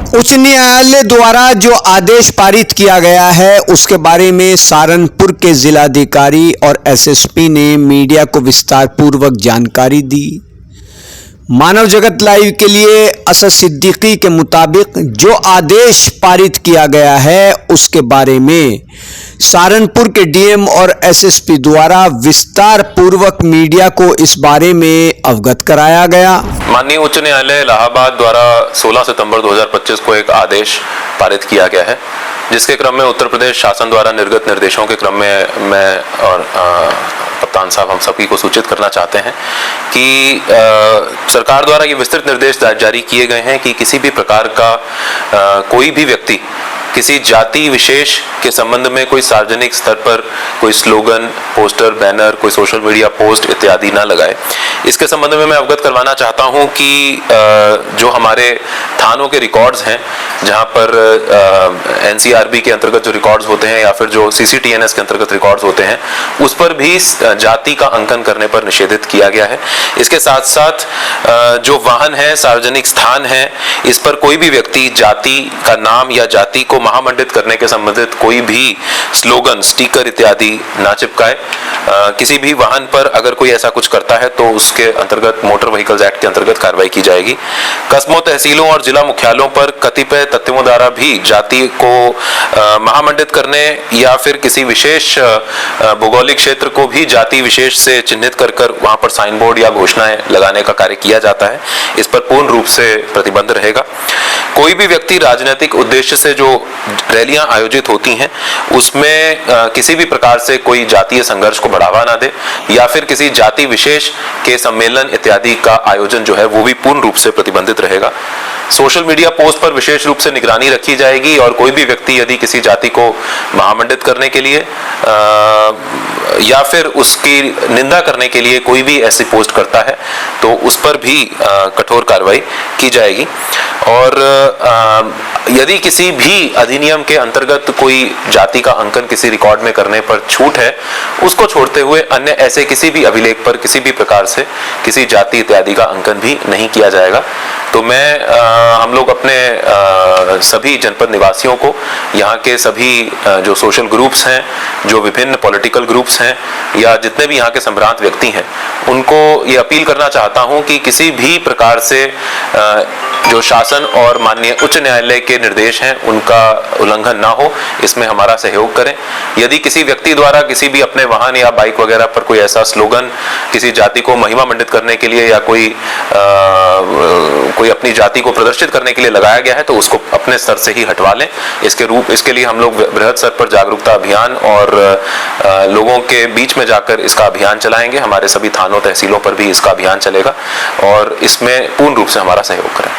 उच्च न्यायालय द्वारा जो आदेश पारित किया गया है उसके बारे में सहारनपुर के जिलाधिकारी और एसएसपी ने मीडिया को विस्तार पूर्वक जानकारी दी। मानव जगत लाइव के लिए असद सिद्दीकी के मुताबिक जो आदेश पारित किया गया है उसके बारे में सहारनपुर के डीएम और एसएसपी द्वारा विस्तार पूर्वक मीडिया को इस बारे में अवगत कराया गया। माननीय उच्च न्यायालय इलाहाबाद द्वारा 16 सितंबर 2025 को एक आदेश पारित किया गया है, जिसके क्रम में उत्तर प्रदेश शासन द्वारा निर्गत निर्देशों के क्रम में मैं और कप्तान साहब हम सभी को सूचित करना चाहते हैं कि सरकार द्वारा ये विस्तृत निर्देश जारी किए गए हैं कि किसी भी प्रकार का कोई भी व्यक्ति किसी जाति विशेष के संबंध में कोई सार्वजनिक स्तर पर कोई स्लोगन, पोस्टर, बैनर, कोई सोशल मीडिया पोस्ट इत्यादि ना लगाए। इसके संबंध में मैं अवगत करवाना चाहता हूं कि जो हमारे थानों के रिकॉर्ड्स हैं, जहां पर एनसीआरबी के अंतर्गत जो रिकॉर्ड्स होते हैं या फिर जो सीसीटीएनएस के अंतर्गत रिकॉर्ड्स होते हैं, उस पर भी जाति का अंकन करने पर निषेधित किया गया है। इसके साथ साथ जो वाहन है, सार्वजनिक स्थान है, इस पर कोई भी व्यक्ति जाति का नाम या जाति को महामंडित करने के संबंधित कोई भी स्लोगन, स्टिकर इत्यादि ना चिपकाए। किसी भी वाहन पर अगर कोई ऐसा कुछ करता है तो उसके अंतर्गत मोटर व्हीकल्स एक्ट के अंतर्गत कार्रवाई की जाएगी। कस्बों, तहसीलों और जिला मुख्यालयों पर कतिपय तथ्यों द्वारा भी जाति को महामंडित करने या फिर किसी विशेष भौगोलिक क्षेत्र को भी जाति विशेष से चिन्हित कर वहां पर साइन बोर्ड या घोषणाएं लगाने का कार्य किया जाता है। इस पर पूर्ण रूप से प्रतिबंध रहेगा। कोई भी व्यक्ति राजनीतिक उद्देश्य से जो रैलियां आयोजित होती हैं उसमें किसी भी प्रकार से कोई जातीय संघर्ष को बढ़ावा ना दे या फिर किसी जाति विशेष के सम्मेलन इत्यादि का आयोजन जो है वो भी पूर्ण रूप से प्रतिबंधित रहेगा। सोशल मीडिया पोस्ट पर विशेष रूप से निगरानी रखी जाएगी और कोई भी व्यक्ति यदि किसी जाति को महामंडित करने के लिए या फिर उसकी निंदा करने के लिए कोई भी ऐसी पोस्ट करता है तो उस पर भी कठोर कार्रवाई की जाएगी। और यदि किसी भी अधिनियम के अंतर्गत कोई जाति का अंकन किसी रिकॉर्ड में करने पर छूट है, उसको छोड़ते हुए अन्य ऐसे किसी भी अभिलेख पर किसी भी प्रकार से किसी जाति इत्यादि का अंकन भी नहीं किया जाएगा। तो हम लोग अपने सभी जनपद निवासियों को, यहाँ के सभी जो सोशल ग्रुप्स हैं, जो विभिन्न पॉलिटिकल ग्रुप्स हैं या जितने भी यहाँ के संभ्रांत व्यक्ति हैं, उनको ये अपील करना चाहता हूँ कि किसी भी प्रकार से जो शासन और माननीय उच्च न्यायालय के निर्देश हैं उनका उल्लंघन ना हो, इसमें हमारा सहयोग करें। यदि किसी व्यक्ति द्वारा किसी भी अपने वाहन या बाइक वगैरह पर कोई ऐसा स्लोगन किसी जाति को महिमा मंडित करने के लिए या कोई अपनी जाति को प्रदर्शित करने के लिए लगाया गया है तो उसको अपने स्तर से ही हटवा लें। इसके लिए हम लोग बृहद स्तर पर जागरूकता अभियान और लोगों के बीच में जाकर इसका अभियान चलाएंगे। हमारे सभी थानों, तहसीलों पर भी इसका अभियान चलेगा और इसमें पूर्ण रूप से हमारा सहयोग करें।